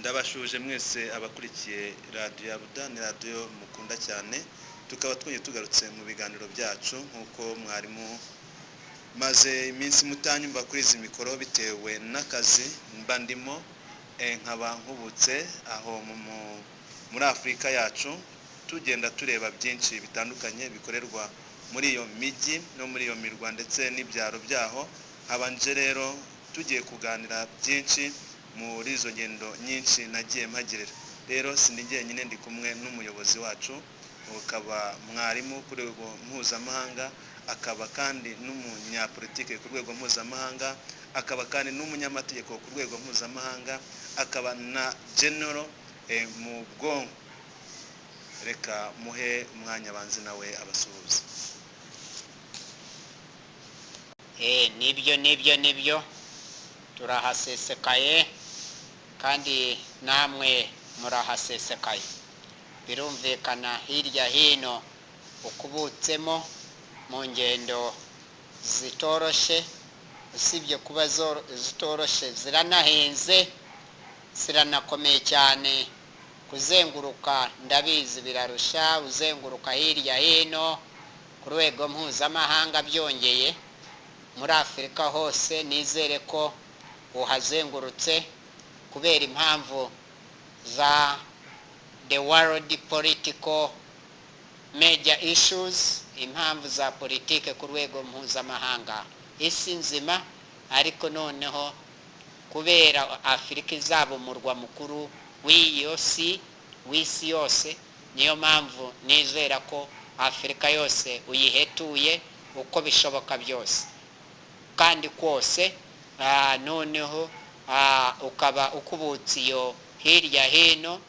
Ndabashuje mwese abakurikiye radio ya Rwandan, radio mukunda cyane. Tukaba twonye tugarutse mu biganiro byacu nkuko mwarimu maze iminsi mutanyumva kuri izi mikoro bitewe n'akazi mba ndimo nkaba nkubutse aho muri Afrika yacu tugenda tureba byinshi bitandukanye bikorerwa muri iyo migi no muri iyo mirwa ndetse n'ibyaro byaho. Habanje rero tugiye kuganira byinshi muri izo ngendo nyinshi nagiye mpagirira. Rero sindi nyine ndi kumwe n'umuyobozi wacu, ukaba mwarimu ku rwego mpuzamahanga, akaba kandi n'umunyapolitike ku rwego mpuzamahanga, akaba kandi n'umunyamategeko ku rwego mpuzamahanga, akaba na general mu bwonko. Reka muhe umwanya banze nawe abasuhuza. Nibyo turahasesekaye kandi namwe murahasesekaye. Birumvikana hirya hino ukubutsemo mu ngendo zitoroshe, usibye kuba zitoroshe ziranahenze, ziranakomeye cyane. Kuzenguruka ndabizi birarusha, uzenguruka hirya hino ku rwego mpuzamahanga byongeye. Muri Afrika hose nizere ko uhazengurutse kubera impamvu za the world political major issues, impamvu za politike ku rwego mpuzamahanga isi nzima. Ariko noneho kubera Afrika izaba umurwa mukuru w'isi yose, niyo mpamvu nizera ko Afrika yose uyihetuye uko bishoboka byose kandi kose. Noneho ukaba ukubutse iyo hirya hino,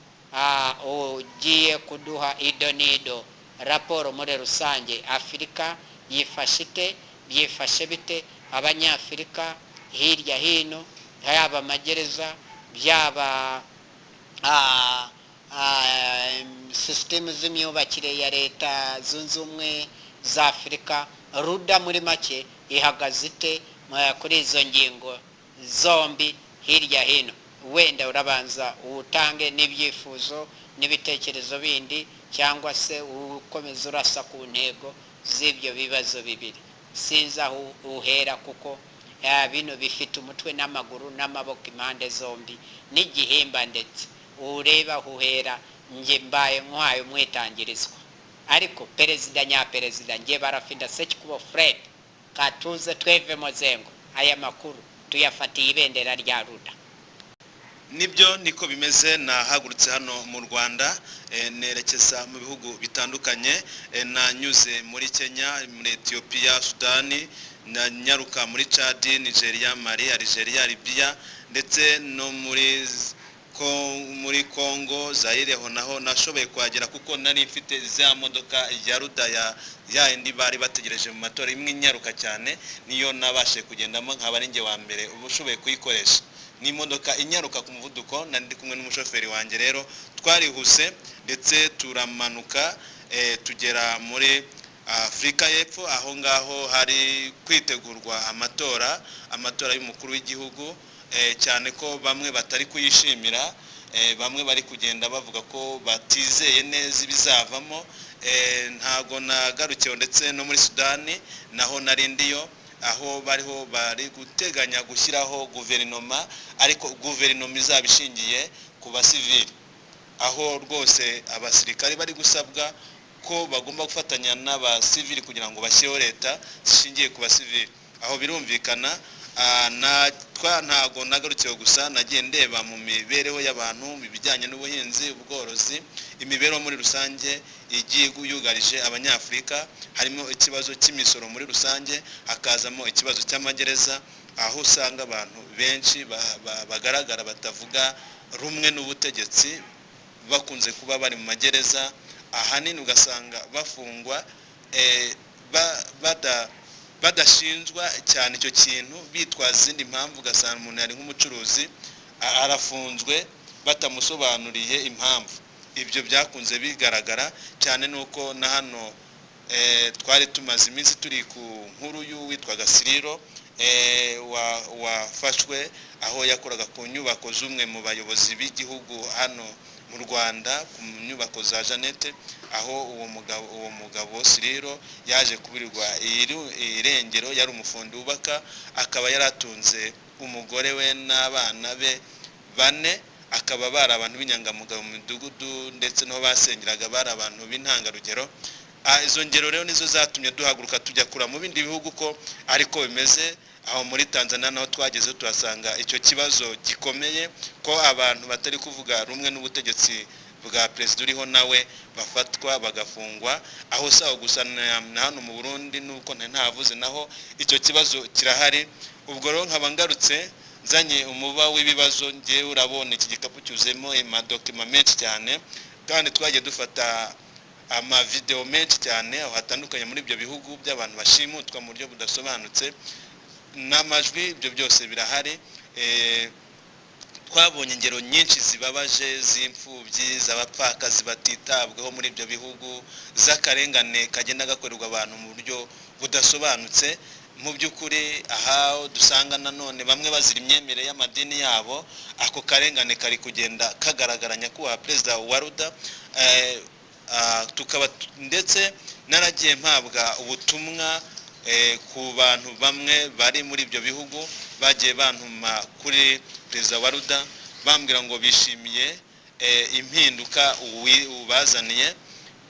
ugiye kuduha idonido raporo muri rusange. Afrika yifashe ite, byifashe bite abanyafrika hirya hino, yaba amagereza, byaba system z'imyubakire ya leta zunze ubumwe za Afrika. Ruda muri make ihagaze ite kuri izo ngingo zombi hirya hino? Wenda urabanza utange n'ibyifuzo n'ibitekerezo bindi, cyangwa se ukomeza urasa ku ntego z'ibyo bibazo bibiri. Sinzi aho uhera kuko bino bifite umutwe n'amaguru n'amaboko impande zombi n'igihimba, ndetse ureba uhera. Nge mbaye nkwaye umwitangirizwa, ariko perezida nyaperezida nge Barafinda Sekikubo Fred katuze tweve mozengo. Aya makuru tuyafatiye ibendera rya Ruda. Nibyo niko bimeze. Nahagurutse hano mu Rwanda, nerekeza mu bihugu bitandukanye. Nanyuze muri Kenya, muri Ethiopia, Sudani, nyaruka muri Chad, Nigeria, Mali, Algeria, Libya, ndetse no muri Congo, Zaire. Ho naho nashoboye kuhagera kuko nari mfite za modoka ya Ruda ya indi bari bategereje mu matora, imwe nyaruka cyane, niyo nabashe kugendamo nkaba ari nge wa mbere ubushoboye kuyikoresha. Ni imodoka inyaruka ku muvuduko, ndi kumwe n'umushoferi wanjye. Rero twarihuse ndetse turamanuka tugera muri Afrika y'Epfo, aho ngaho hari kwitegurwa amatora y'umukuru w'igihugu, cyane ko bamwe batari kuyishimira, bamwe bari kugenda bavuga ko batizeye neza ibizavamo. Ntago nagarukiye ndetse no muri Sudani naho narindiyo, aho bari guteganya gushyiraho guverinoma, ariko guverinoma izaba ishingiye ku basivili, aho rwose abasirikari bari gusabwa ko bagomba gufatanya n'abasivili kugira ngo bashyireho leta zishingiye ku basivili. Aho birumvikana. Ntago nagarukiye gusa, nagiye ndeba mu mibereho y'abantu, mu bijyanye n'ubuhinzi, ubworozi, imibereho muri rusange igiye yugarije abanyafrika. Harimo ikibazo cy'imisoro muri rusange, hakazamo ikibazo cy'amagereza, aho usanga abantu benshi bagaragara batavuga rumwe n'ubutegetsi bakunze kuba bari mu magereza. Ahanini ugasanga bafungwa badashinjwa cyane icyo kintu, bitwaza izindi mpamvu. Ugasanga umuntu yari nk'umucuruzi arafunzwe batamusobanuriye impamvu. Ibyo byakunze bigaragara cyane, nuko na hano twari tumaze iminsi turi ku nkuru y'uwitwa Gasiriro, wafashwe aho yakoraga ku nyubako z'umwe mu bayobozi b'igihugu hano mu Rwanda ku nyubako za Jeannette, aho uwo mugabo Siriro yaje kubirirwa irengero. Yari umufundi wubaka, akaba yaratunze umugore we n'abana be 4, akaba bari abantu b'inyangamugayo mu midugudu ndetse no basengeraga bari abantu b'intangarugero. Izo ngero rero nizo zatumye duhaguruka tujya kura mu bindi bihugu ko ariko bimeze. Aho muri Tanzania naho twageze tuhasanga icyo kibazo gikomeye ko abantu batari kuvuga rumwe n'ubutegetsi bwa president uriho nawe bafatwa bagafungwa. Aho saho gusa na hano mu Burundi nuko ntavuze naho icyo kibazo kirahari. Ubwo rero nkaba ngarutse nzanye umuba w'ibibazo, ngiye urabona iki gikapu cyuzemo amadokima menshi cyane, kandi twagiye dufata ama video menshi cyane aho hatandukanye muri ibyo bihugu by'abantu bashimutwa mu buryo budasobanutse n'amajwi. Ibyo byose birahari. Twabonye ingero nyinshi zibabaje z'imfubyi z'abapfakazi batitabweho muri ibyo bihugu, z'akarengane kagenda gakorerwa abantu mu buryo budasobanutse. Mu by'ukuri aha dusanga nanone bamwe bazira imyemerere y'amadini yabo. Ako karengane kari kugenda kagaragara nyakubahwa perezida wa Rwanda. Tukaba ndetse naragiye mpabwa ubutumwa ku bantu bamwe bari muri ibyo bihugu bagiye bantuma kuri perezida wa Rwanda bambwira ngo bishimiye impinduka ubazaniye,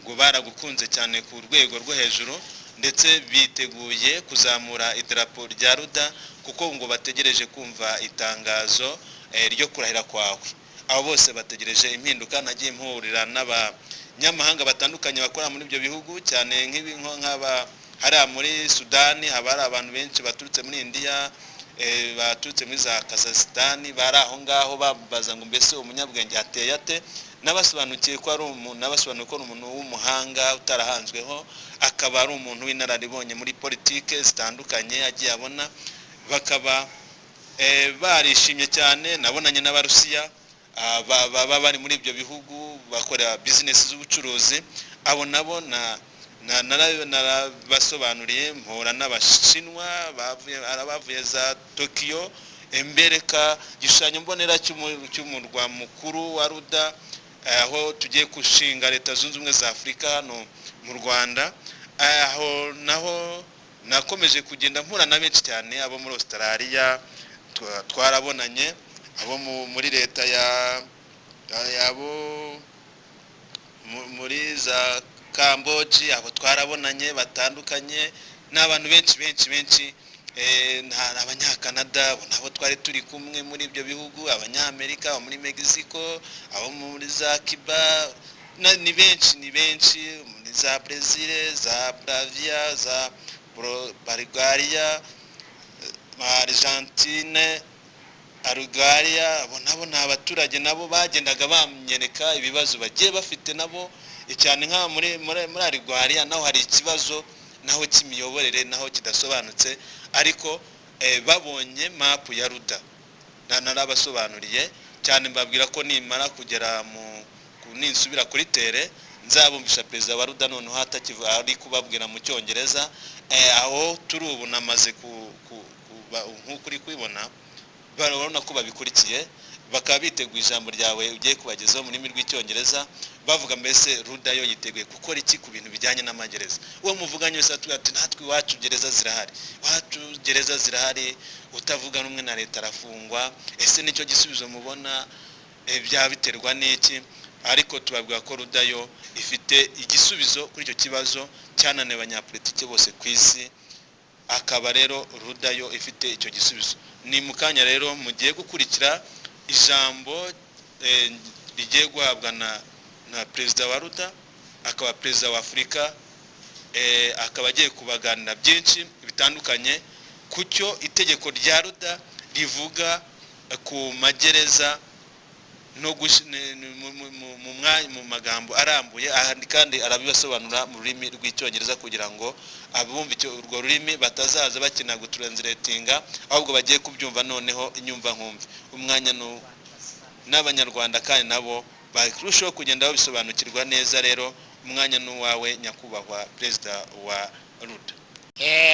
ngo baragukunze cyane ku rwego rwo hejuru, ndetse biteguye kuzamura idarapo rya Rwanda kuko ngo bategereje kumva itangazo ryo kurahira kwawe. Abo bose bategereje impinduka. Nagiye mpurira n'abanyamahanga batandukanye bakora muri ibyo bihugu, cyane nk'aba hari muri Sudani haba hari abantu benshi baturutse muri India, baturutse muri za Kazakhstan, bari aho ngaho babaza ngo mbese umunyabwenge ateye ate. Nabasobanukiye ko ari umuntu w'umuhanga utarahanzweho, akaba ari umuntu w'inararibonye muri politike zitandukanye agiye abona. Bakaba barishimye cyane. Nabonanye n'Abarusiya baba bari muri ibyo bihugu bakora business z'ubucuruzi. Abo nabo narabasobanuriye. Mpora n'Abashinwa bavuye za Tokyo, embereka gishushanyo mbonera cy'umurwa mukuru wa Rwanda, aho tugiye gushinga Leta Zunze Ubumwe za Afurika hano mu Rwanda. Aho naho nakomeje kugenda mpura na benshi cyane. Abo muri Australia twarabonanye, abo muri leta yabo muri za Cambodia, abo twarabonanye batandukanye. N'abantu benshi abanyakanada nabo twari turi kumwe muri ibyo bihugu, abanyamerika, abo muri Mexico, abo muri za Cuba, ni benshi muri za Brazil, za Brazil, za Bulgaria, Argentine, Bulgaria. Abo nabo ni abaturage nabo bagendaga bamyereka ibibazo bagiye bafite nabo, cyane nka muri Bulgaria naho hari ikibazo naho cy'imiyoborere naho kidasobanutse, ariko babonye map ya Rwanda narabasobanuriye cyane. Mbabwira ko nimara kugera ninsubira kuri tere nzabumvisha perezida wa Rwanda noneho ari kubabwira mu Cyongereza. Aho turi ubu namaze nk'ukuri kwibona, barabona ko babikurikiye, bakaba biteguye ijambo ryawe ugiye kubagezaho mu rurimi rw'Icyongereza, bavuga mbese Rwanda yo yiteguye gukora iki ku bintu bijyanye n'amagereza. Uwo muvuganye wese atubwira ati natwe iwacu gereza zirahari, utavuga rumwe na leta arafungwa. Ese nicyo gisubizo mubona? Byaba biterwa n'iki? Ariko tubabwira ko Rwanda yo ifite igisubizo kuri icyo kibazo cyananiye abanyapolitike bose ku isi. Akaba rero Rwanda yo ifite icyo gisubizo. Ni mu kanya rero mugiye gukurikira ijambo rigiye guhabwa na perezida wa Rwanda, akaba perezida wa Afurika. Akaba agiye kubaganira byinshi bitandukanye ku cyo itegeko rya Rwanda rivuga ku magereza no mu magambo arambuye, kandi arabibasobanura mu rurimi rw'Icyongereza kugira ngo abumva urwo rurimi batazaza bakina gutranslatinga, ahubwo bagiye kubyumva noneho inyumva nkumve. Umwanya n'Abanyarwanda kandi nabo barushaho kugenda babisobanukirwa neza. Rero umwanya n'uwawe nyakubahwa perezida wa Rwanda.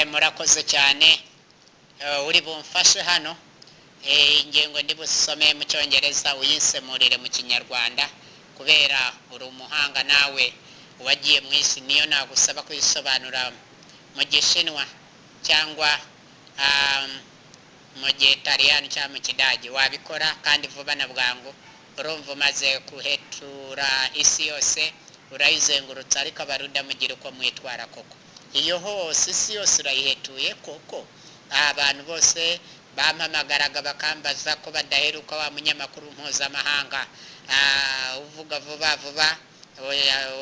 Murakoze cyane. uri bumfashe hano ingingo ndi busome mu cyongereza uyinsemurire mu kinyarwanda kubera uri umuhanga nawe wagiye mu isi niyo nagusaba kuyisobanura mu gishinwa cyangwa mu gitaliyani cyangwa mu kidage wabikora kandi vuba na bwangu urumva umaze kuhetura isi yose urayizengurutsa ariko abaruda mugira uko mwitwara koko iyo hose isi yose urayihetuye koko abantu bose bampamagaraga bakambaza ko badaheruka wa munyamakuru mpuzamahanga uvuga vuba vuba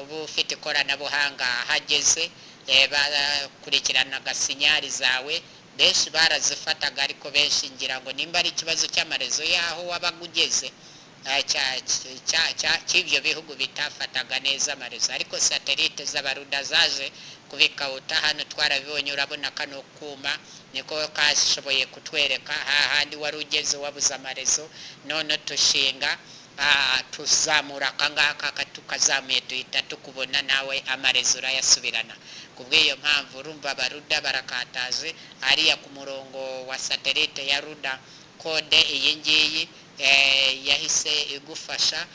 ubu ufite ikoranabuhanga hageze bakurikiranaga sinyari zawe benshi barazifataga ariko benshi ngira ngo nimba ari ikibazo cy'amarezo yaho wabaga ugeze cy'ibyo bihugu bitafataga neza amarezo ariko satelite z'abaruda zaje kubikawuta hano twarabibonye urabona kano kuma niko kashoboye kutwereka hahandi wari ugeze wabuze amarezo none tushinga tuzamura akangaka tukazamuye duhita tukubona nawe amarezo urayasubirana kubw'iyo mpamvu urumva abaruda barakataje ariya ku murongo wa satelite ya ruda kode iyi ngiyi yahise igufasha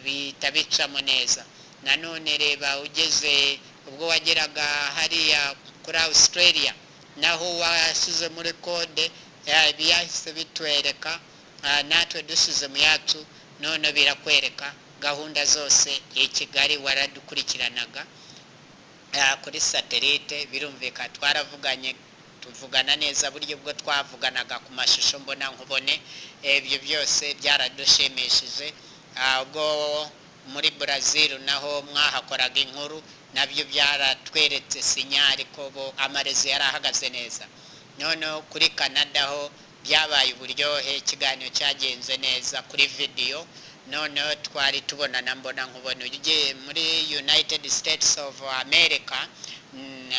bihita bicamo neza nanone reba ugeze ubwo wageraga hariya kuri Australia naho wasize muri kode byahise bitwereka natwe dusize mu yacu none birakwereka gahunda zose i Kigali waradukurikiranaga kuri satelite birumvika twaravuganye tuvugana neza buryo bwo twavuganaga ku mashusho mbona nkubone ibyo byose byaradushimishije ubwo muri Brazil naho mwahakoraga inkuru nabyo byaratweretse sinyari ko bo amarezo yarahagaze neza none kuri Canada ho byabaye uburyohe ikiganiro cyagenze neza kuri video none twari tubonana mbona nkubona ugiye muri United States of America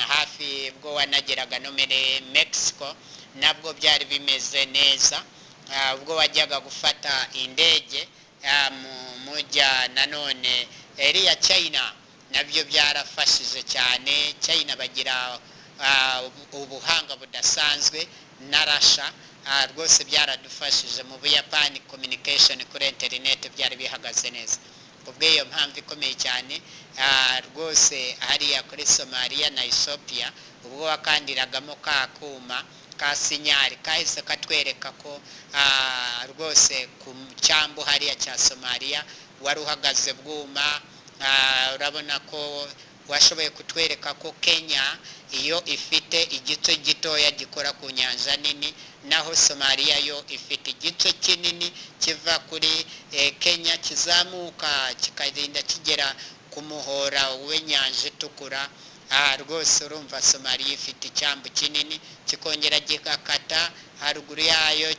hafi bwo wanageraga no muri Mexico nabwo byari bimeze neza ubwo wajyaga gufata indege mujya nanone iriya China nabyo byarafashije cyane China bagira ubuhanga budasanzwe na Russia rwose byaradufashije mu Buyapani communication kuri internet byari bihagaze neza ubw'iyo mpamvu ikomeye cyane rwose hariya kuri Somalia na Ethiopia ubwo wakandiragamo kakuma ka sinyari kahise katwereka ko rwose ku cyambu hariya cya Somalia wari uhagaze bwuma urabona ko washoboye kutwereka ko Kenya iyo ifite igice gitoya gikora ku nyanja nini naho Somalia yo ifite igice kinini kiva kuri Kenya kizamuka kikarinda kigera ku muhora w'inyanja itukura rwose urumva Somalia ifite icyambu kinini kikongera gikakata haruguru yayo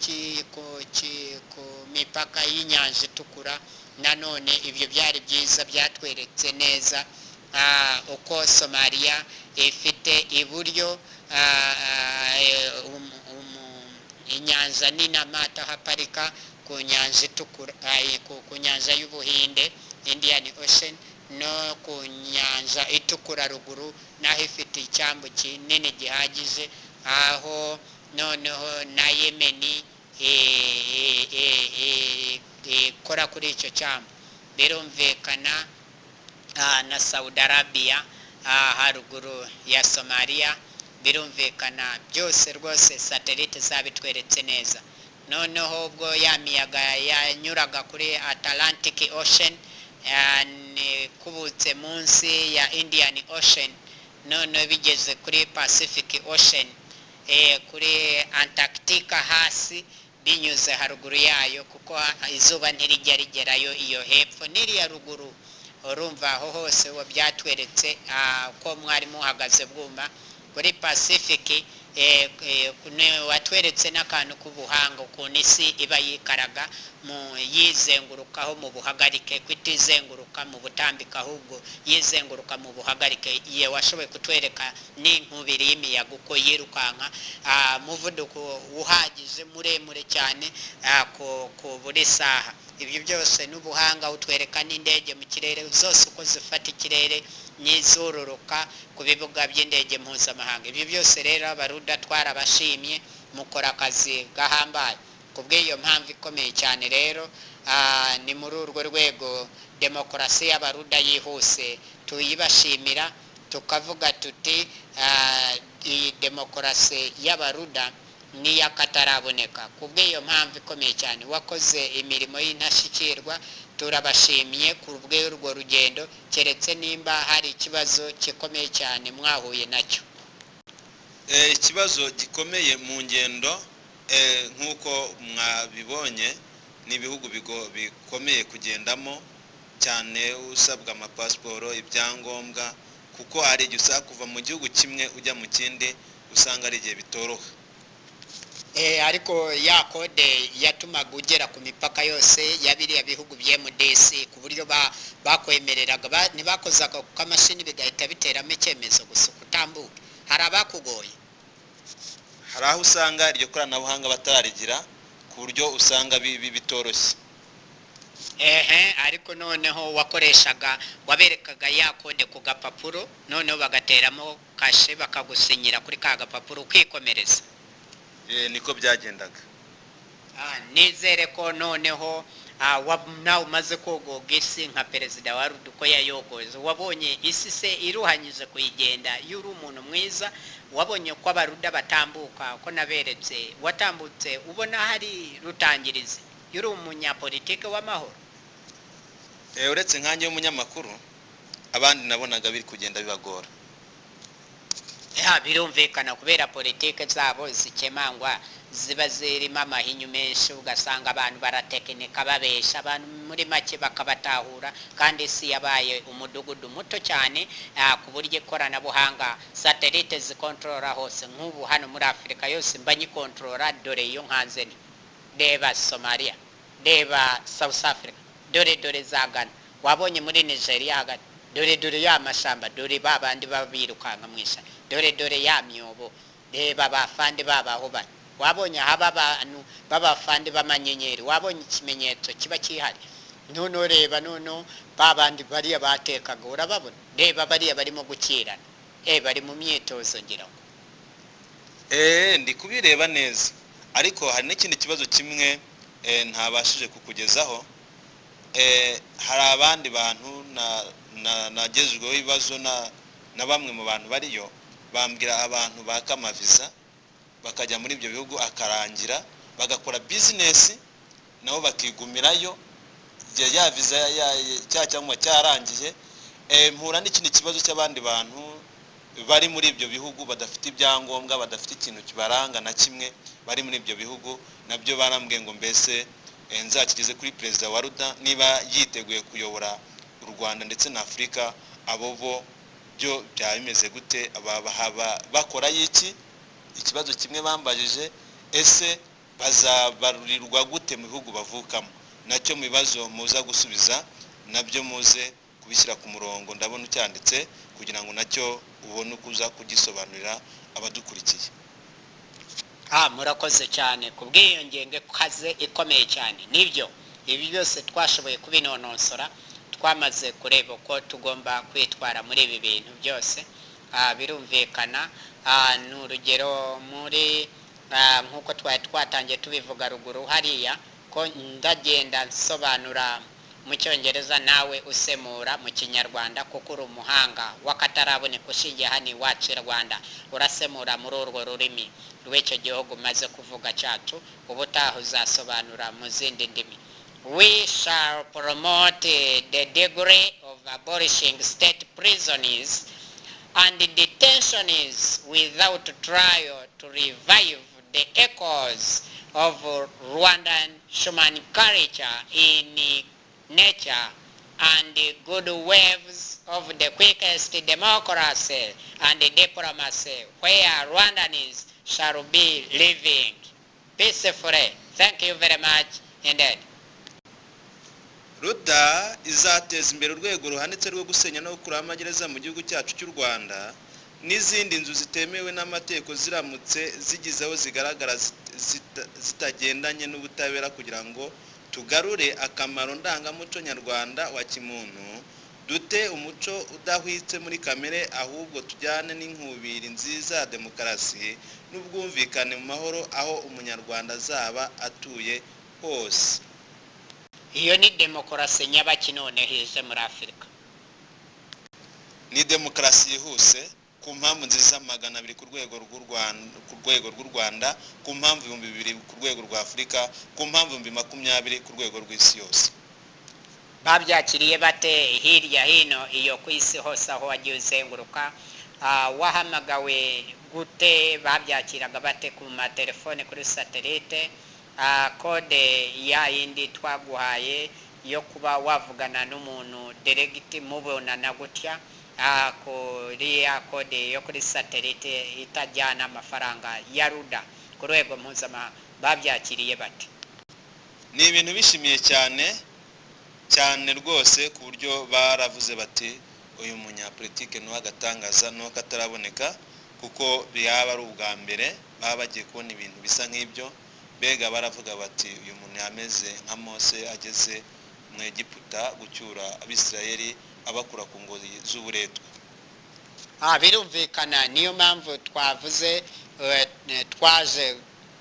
ku mipaka y'inyanja itukura nanone ibyo byari byiza byatweretse neza uko Somalia ifite iburyo inyanja nini amata haparika ku nyanja itukura ku nyanja y'Ubuhinde Indian Ocean no ku nyanja itukura ruguru naho ifite icyambu kinini gihagije aho noneho na Yemeni ikora kuri icyo cyambu birumvikana na Saudi Arabia haruguru ya Somalia birumvikana byose rwose satelite zabitweretse neza noneho ubwo ya miyaga yanyuraga kuri Atlantic Ocean kubutse munsi ya Indian Ocean none bigeze kuri Pacific Ocean kuri Antarctica hasi binyuze haruguru yayo kuko izuba ntirijya rigerayo iyo hepfo n'iriya ruguru urumva aho hose byatweretse ko mwari muhagaze bwuma kuri Pacific watweretse n'akantu k'ubuhanga ukuntu isi iba yikaraga mu yizengurukaho mu buhagarike kwitizenguruka mu butambika ahubwo yizenguruka mu buhagarike ye washoboye kutwereka n'inkubiri y'imiyaga uko yirukanka muvuduko uhagije muremure cyane ku buri saha ibyo byose n'ubuhanga utwereka n'indege mu kirere zose uko zifata ikirere n'izororoka ku bibuga by'indege mpuzamahanga. Ibyo byose rero abaruda twarabashimye mukora akazi gahambaye. Kubw'iyo mpamvu ikomeye cyane rero ni muri urwo rwego demokarasi y'abaruda yihuse tuyibashimira, tukavuga tuti iyi demokarasi y'abaruda ni y'akataraboneka. Kubw'iyo mpamvu ikomeye cyane wakoze imirimo y'intashyikirwa, turabashimiye ku bw'urwo rugendo, keretse nimba hari ikibazo gikomeye cyane mwahuye nacyo. Ikibazo gikomeye mu ngendo nk'uko mwabibonye ni ibihugu bikomeye kugendamo cyane, usabwa amapasiporo, ibyangombwa, kuko hari igihe usaba kuva mu gihugu kimwe ujya mu kindi usanga ari igihe bitoroha. Ariko ya kode yatumaga ugera ku mipaka yose ya biriya bihugu by'MDC ku buryo bakwemereraga, ntibakozaga ku kamashini bigahita biteramo icyemezo gusa kutambuka. Hari abakugoye? Hari aho usanga iryo koranabuhanga batararigira ku buryo usanga bitoroshye. Ariko noneho waberekaga ya kode ku gapapuro, noneho bagateramo kashe bakagusinyira kuri ka gapapuro ukikomereza. Niko byagendaga. Nizere ko noneho nawe umaze kogoga isi nka perezida wa Ruda uko yayogoza, wabonye isi se iruhanyije kuyigenda. Iyo uri umuntu mwiza wabonye ko abaruda batambuka, ko naberetse watambutse ubona hari rutangirizi. Iyo uri umunyapolitike w'amahoro. Uretse nkanjye w'umunyamakuru, abandi nabonaga biri kugenda bibagora. Birumvikana kubera politike zabo zikemangwa, ziba zirimo amahinyu menshi, ugasanga abantu baratekinika babesha abantu, muri make bakabatahura, kandi isi yabaye umudugudu muto cyane ku buryo ikoranabuhanga satellite zikontorora hose. Nk'ubu hano muri Afurika yose mba nyikontorora, dore iyo nkanze ni reba Somalia, reba South Africa, dore za Ghana, wabonye muri Nigeria hagati, dore ya mashamba, dore babandi babirukanka mwisha, dore ya myobo, reba bafande babaho bari, wabonye haba abantu babafande b'amanyenyeri, wabonye ikimenyetso kiba kihari. Noneho reba noneho babandi bariya batekaga, urababona, reba bariya barimo gukirana, bari mu myitozo ngira ngo. Ndi kubireba neza, ariko hari n'ikindi kibazo kimwe ntabashije kukugezaho. Hari abandi bantu nagezweho ibibazo na bamwe mu bantu bariyo, bambwira abantu baka amaviza bakajya muri ibyo bihugu akarangira, bagakora bizinesi nabo bakigumirayo, ya viza cyangwa cyarangiye. Mpura n'ikindi kibazo cy'abandi bantu bari muri ibyo bihugu badafite ibyangombwa, badafite ikintu kibaranga na kimwe, bari muri ibyo bihugu. Nabyo barambwiye ngo mbese nzakigeze kuri perezida wa Ruda niba yiteguye kuyobora u Rwanda ndetse na Afurika, abo bo byo byaba bimeze gute, bakora iki. Ikibazo kimwe bambajije, ese bazabarurirwa gute mu bihugu bavukamo, nacyo mu bibazo muza gusubiza, nabyo muze kubishyira ku murongo, ndabona ucyanditse kugira ngo nacyo ubone ukuza kugisobanurira abadukurikiye. Murakoze cyane ku bwiyongenge kaze ikomeye cyane. Nibyo ibi byose twashoboye kubinonosora, twamaze kureba uko tugomba kwitwara muri ibi bintu byose. Birumvikana n'urugero muri nk'uko twari twatangiye tubivuga ruguru hariya, ko ndagenda nsobanura mu cyongereza nawe usemura mu kinyarwanda, kuko uri umuhanga w'akataraboneka ushingiye hano iwacu i Rwanda, urasemura muri urwo rurimi rw'icyo gihugu maze kuvuga cyacu, ubutaha uzasobanura mu zindi ndimi. We shall promote the degree of abolishing state prisons and detentions without trial to revive the echoes of Rwandan human culture in nature and good waves of the quickest democracy and diplomacy, where Rwandans shall be living peacefully. Thank you very much indeed. Ruda izateza imbere urwego ruhanitse rwo gusenya no gukuraho amagereza mu gihugu cyacu cy'u Rwanda, n'izindi nzu zitemewe n'amategeko ziramutse zigizeho zigaragara zitagendanye n'ubutabera, kugira ngo tugarure akamaro ndangamuco nyarwanda wa kimuntu, dute umuco udahwitse muri kamere, ahubwo tujyane n'inkubiri nziza ya demokarasi n'ubwumvikane mu mahoro aho umunyarwanda azaba atuye hose. iyo ni demokarasi nyabaki none hije muri Afurika. Ni demokarasi yihuse ku mpamvu nziza 200 ku rwego rw'u Rwanda, ku mpamvu 200 ku rwego rwa Afurika, ku mpamvu 20 ku rwego rw'isi yose. Babyakiriye bate hirya hino iyo ku isi hose aho wagiye uzenguruka? Wahamagawe gute? Babyakiraga bate ku matelefone, kuri satellite? Kode ya yindi twaguhaye yo kuba wavugana n'umuntu direct mubonana gutya, kuri ya kode yo kuri satellite itajyana amafaranga ya ruda ku rwego mpuzamahanga, babyakiriye bate? Ni ibintu bishimiye cyane rwose, ku buryo baravuze bati uyu munyapolitike no agatangaza no kataraboneka, kuko byaba ari ubwa mbere baba bagiye kubona ibintu bisa nk'ibyo. Bega baravuga bati uyu muntu yameze nka Mose ageze mu Egiputa gucyura Abisirayeli abakura ku ngozi z'uburetwa. Birumvikana, niyo mpamvu twavuze twaje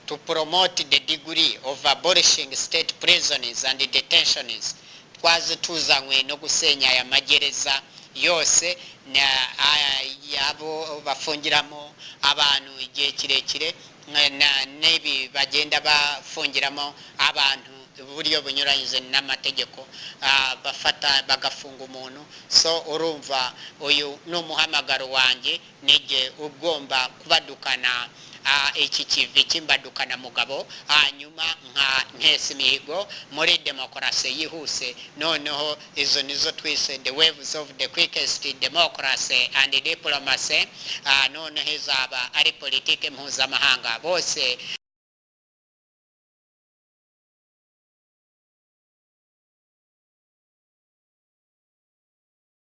to promote the degree of abolishing state prisons and detentions. Twaje tuzanywe no gusenya aya magereza yose yabo bafungiramo abantu igihe kirekire, nebi bagenda bafungiramo abantu uburyo bunyuranyije n'amategeko, bafata bagafunga umuntu. So urumva uyu n'umuhamagaro wanjye, nige ugomba kubadukana iki kivi kimbadukana mugabo, hanyuma nkesa imihigo muri demokarasi yihuse. Noneho izo nizo twise the waves of the quickest democracy and diplomacy. Noneho izaba ari politike mpuzamahanga, bose